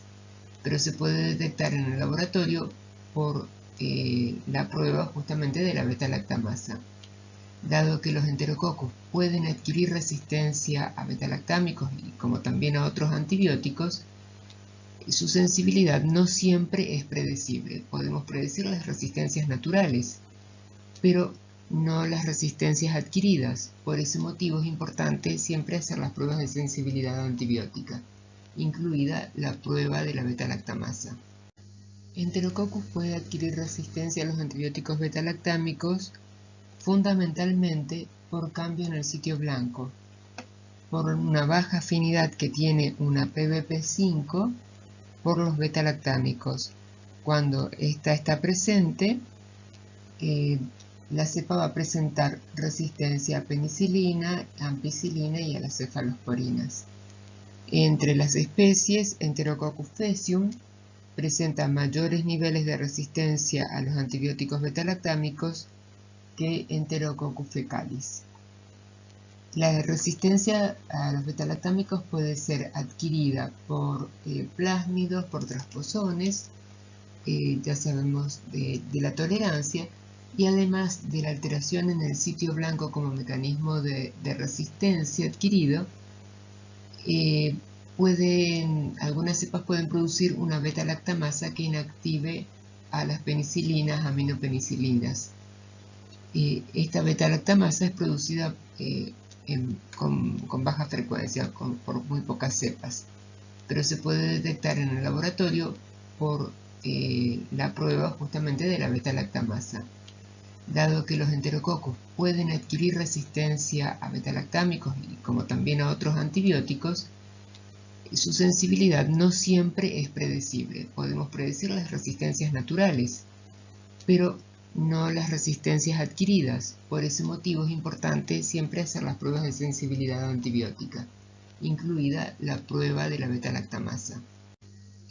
A: pero se puede detectar en el laboratorio por la prueba justamente de la beta-lactamasa. Dado que los enterococos pueden adquirir resistencia a beta-lactámicos y como también a otros antibióticos, su sensibilidad no siempre es predecible. Podemos predecir las resistencias naturales, pero no las resistencias adquiridas. Por ese motivo es importante siempre hacer las pruebas de sensibilidad antibiótica, incluida la prueba de la beta-lactamasa. Enterococcus puede adquirir resistencia a los antibióticos beta-lactámicos fundamentalmente por cambio en el sitio blanco, por una baja afinidad que tiene una PBP5 por los beta-lactámicos. Cuando esta está presente, la cepa va a presentar resistencia a penicilina, ampicilina y a las cefalosporinas. Entre las especies, Enterococcus faecium presenta mayores niveles de resistencia a los antibióticos beta-lactámicos que Enterococcus fecalis. La resistencia a los beta-lactámicos puede ser adquirida por plásmidos, por transposones, ya sabemos de la tolerancia, y además de la alteración en el sitio blanco como mecanismo de resistencia adquirido, algunas cepas pueden producir una beta-lactamasa que inactive a las penicilinas, aminopenicilinas. Esta beta-lactamasa es producida con baja frecuencia, por muy pocas cepas, pero se puede detectar en el laboratorio por la prueba justamente de la beta-lactamasa. Dado que los enterococos pueden adquirir resistencia a beta-lactámicos y como también a otros antibióticos, su sensibilidad no siempre es predecible. Podemos predecir las resistencias naturales, pero no las resistencias adquiridas. Por ese motivo es importante siempre hacer las pruebas de sensibilidad antibiótica, incluida la prueba de la beta-lactamasa.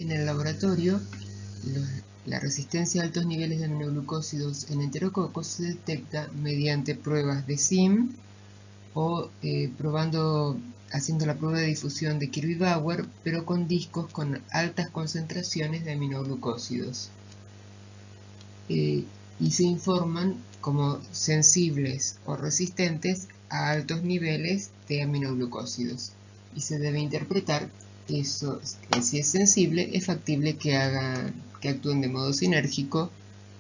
A: En el laboratorio, la resistencia a altos niveles de aminoglucósidos en enterococos se detecta mediante pruebas de SIM o haciendo la prueba de difusión de Kirby-Bauer, pero con discos con altas concentraciones de aminoglucósidos. y se informan como sensibles o resistentes a altos niveles de aminoglucósidos. Y se debe interpretar que eso, que si es sensible, es factible que actúen de modo sinérgico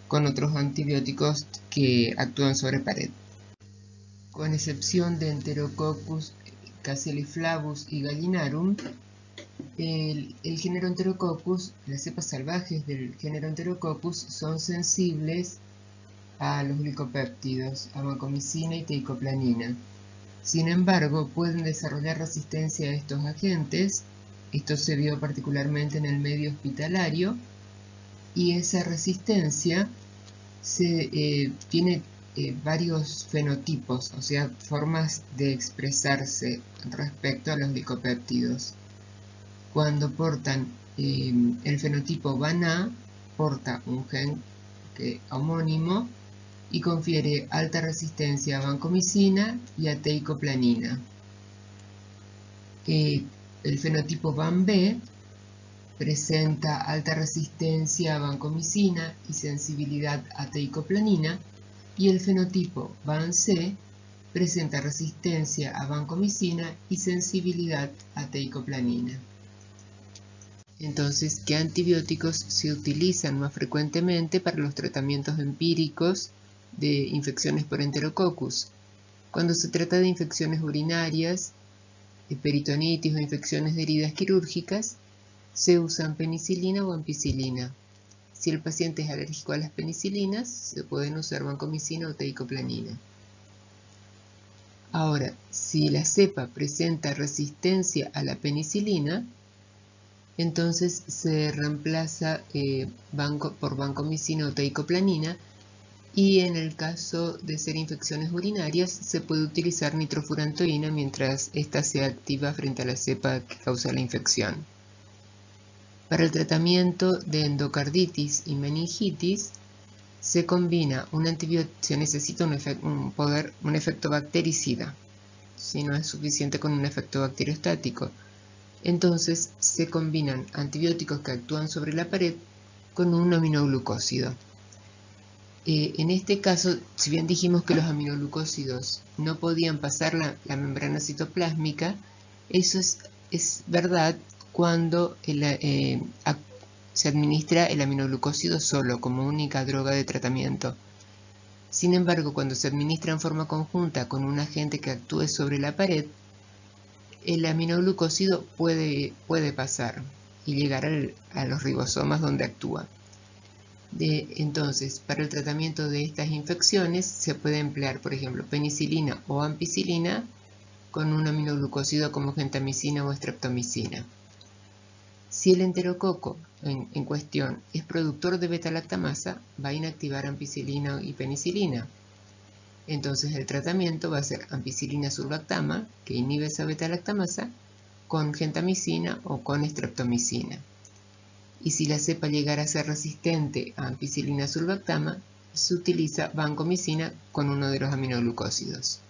A: con otros antibióticos que actúan sobre pared. Con excepción de Enterococcus caseoliflavus y gallinarum, el género Enterococcus, las cepas salvajes del género Enterococcus son sensibles a los glicopéptidos, a vancomicina y teicoplanina. Sin embargo, pueden desarrollar resistencia a estos agentes. Esto se vio particularmente en el medio hospitalario, y esa resistencia tiene varios fenotipos, o sea, formas de expresarse respecto a los glicopéptidos. Cuando portan el fenotipo VANA, porta un gen homónimo y confiere alta resistencia a vancomicina y a teicoplanina. El fenotipo VAN-B presenta alta resistencia a vancomicina y sensibilidad a teicoplanina, y el fenotipo VAN-C presenta resistencia a vancomicina y sensibilidad a teicoplanina. Entonces, ¿qué antibióticos se utilizan más frecuentemente para los tratamientos empíricos de infecciones por Enterococcus? Cuando se trata de infecciones urinarias, peritonitis o infecciones de heridas quirúrgicas, se usan penicilina o ampicilina. Si el paciente es alérgico a las penicilinas, se pueden usar vancomicina o teicoplanina. Ahora, si la cepa presenta resistencia a la penicilina, entonces se reemplaza por vancomicina o teicoplanina, y en el caso de ser infecciones urinarias se puede utilizar nitrofurantoína mientras ésta sea activa frente a la cepa que causa la infección. Para el tratamiento de endocarditis y meningitis se combina un antibiótico, se necesita un efecto bactericida, si no es suficiente con un efecto bacteriostático. Entonces se combinan antibióticos que actúan sobre la pared con un aminoglucósido. En este caso, si bien dijimos que los aminoglucósidos no podían pasar la membrana citoplásmica, eso es verdad cuando se administra el aminoglucósido solo, como única droga de tratamiento. Sin embargo, cuando se administra en forma conjunta con un agente que actúe sobre la pared, el aminoglucósido puede pasar y llegar a los ribosomas donde actúa. Entonces, para el tratamiento de estas infecciones se puede emplear, por ejemplo, penicilina o ampicilina con un aminoglucósido como gentamicina o streptomicina. Si el enterococo en cuestión es productor de beta-lactamasa, va a inactivar ampicilina y penicilina. Entonces el tratamiento va a ser ampicilina surlactama, que inhibe esa beta-lactamasa, con gentamicina o con streptomicina. Y si la cepa llegara a ser resistente a ampicilina surlactama, se utiliza vancomicina con uno de los aminoglucósidos.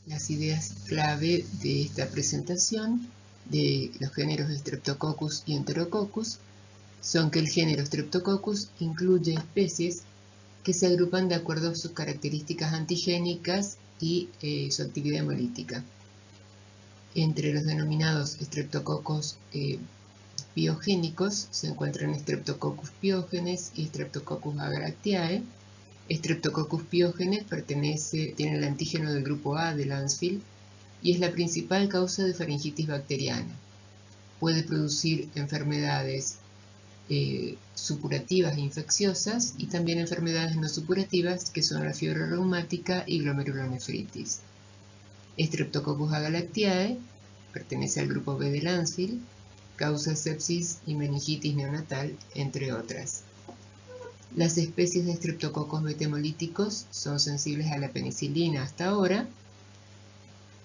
A: Las ideas clave de esta presentación de los géneros Streptococcus y Enterococcus son que el género Streptococcus incluye especies que se agrupan de acuerdo a sus características antigénicas y su actividad hemolítica. Entre los denominados Streptococcus piogénicos se encuentran Streptococcus piógenes y Streptococcus agaractiae. Streptococcus piógenes tiene el antígeno del grupo A de Lancefield y es la principal causa de faringitis bacteriana. Puede producir enfermedades supurativas e infecciosas y también enfermedades no supurativas que son la fiebre reumática y glomerulonefritis. Streptococcus agalactiae pertenece al grupo B de Lancefield, causa sepsis y meningitis neonatal, entre otras. Las especies de estreptococos beta-hemolíticos son sensibles a la penicilina hasta ahora,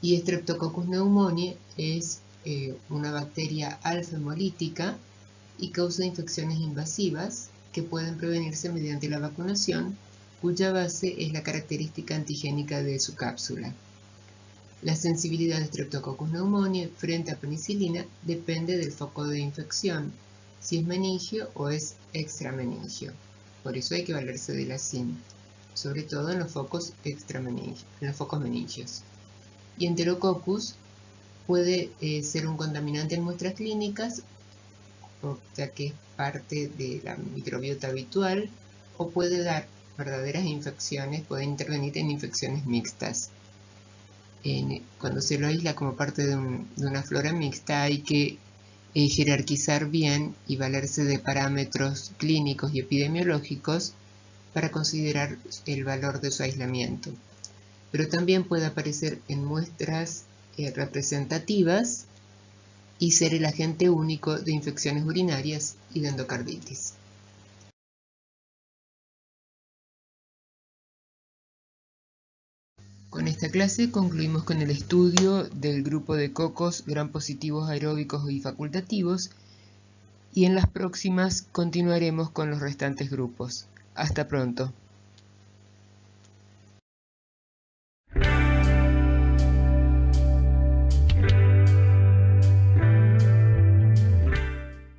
A: y Streptococcus pneumoniae es una bacteria alfa-hemolítica y causa infecciones invasivas que pueden prevenirse mediante la vacunación, cuya base es la característica antigénica de su cápsula. La sensibilidad de Streptococcus pneumoniae frente a penicilina depende del foco de infección, si es meningio o es extrameningio. por eso hay que valerse de la SIM, sobre todo en los focos meningios. Y Enterococcus puede ser un contaminante en muestras clínicas, ya que es parte de la microbiota habitual, o puede dar verdaderas infecciones, puede intervenir en infecciones mixtas. Cuando se lo aísla como parte de una flora mixta, hay que jerarquizar bien y valerse de parámetros clínicos y epidemiológicos para considerar el valor de su aislamiento. Pero también puede aparecer en muestras representativas y ser el agente único de infecciones urinarias y de endocarditis. Con esta clase concluimos con el estudio del grupo de cocos gram positivos aeróbicos y facultativos, y en las próximas continuaremos con los restantes grupos. Hasta pronto.